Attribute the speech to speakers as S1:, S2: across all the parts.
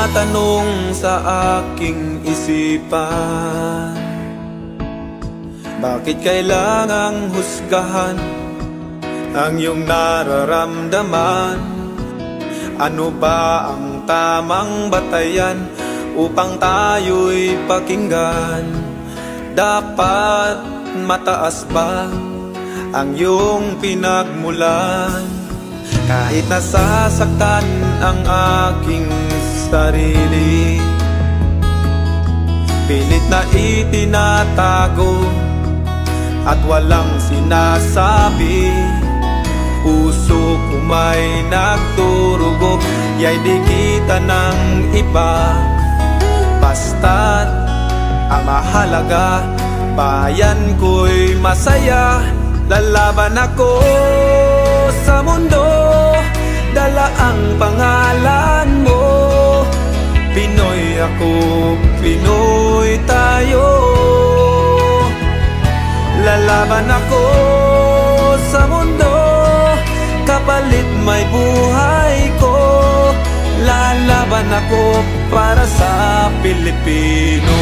S1: tumatanong sa aking isipan, bakit kailangang husgahan ang iyong nararamdaman? Ano ba ang tamang batayan upang tayo'y pakinggan? Dapat mataas ba ang iyong pinagmulan? Kahit nasasaktan ang aking sarili, pilit na itinatago at walang sinasabi. Puso ko may nagturugo, ya'y di kita ng iba. Basta't ang mahalaga, bayan ko'y masaya. Lalaban ako sa mundo, dala ang pangalan mo. Pinoy ako, Pinoy tayo. Lalaban ako sa mundo, kapalit may buhay ko. Lalaban ako para sa Pilipino.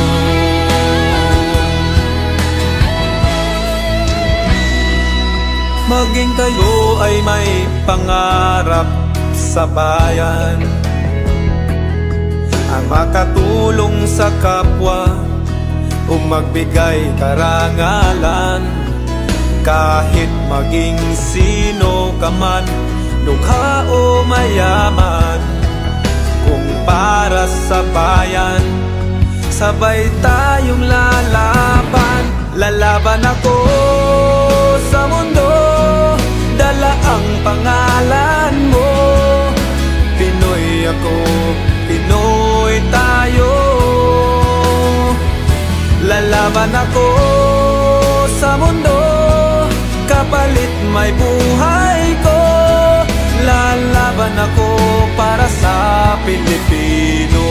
S1: Maging tayo ay may pangarap sa bayan, ang makatulong sa kapwa o magbigay karangalan. Kahit maging sino ka man, dukha o mayaman, kung para sa bayan, sabay tayong lalaban. Lalaban ako sa mundo, dala ang pangalan mo. Pinoy ako, Pinoy tayo. Lalaban ako sa mundo, kapalit may buhay ko. Lalaban ako para sa Pilipino.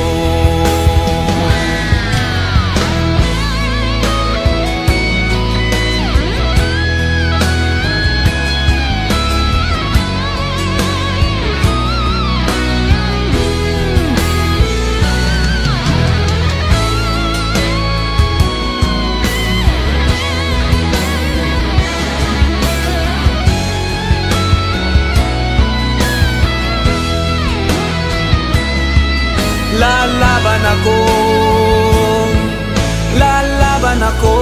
S1: Lalaban ako, lalaban ako.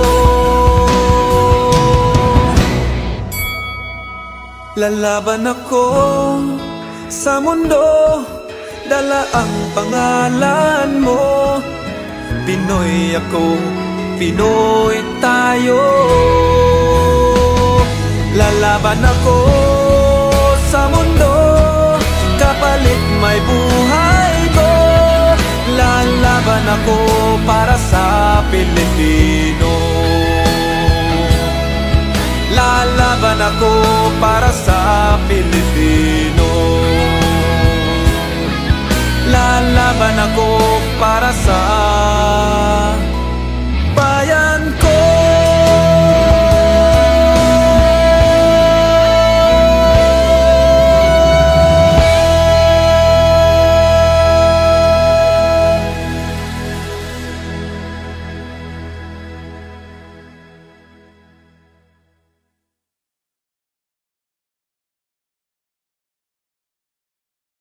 S1: Lalaban ako sa mundo, dala ang pangalan mo. Pinoy ako, Pinoy tayo. Lalaban ako sa mundo, kapalit may buhay ko. Lalaban ako para sa Pilipino. Lalaban ako para sa Pilipino. Lalaban ako para sa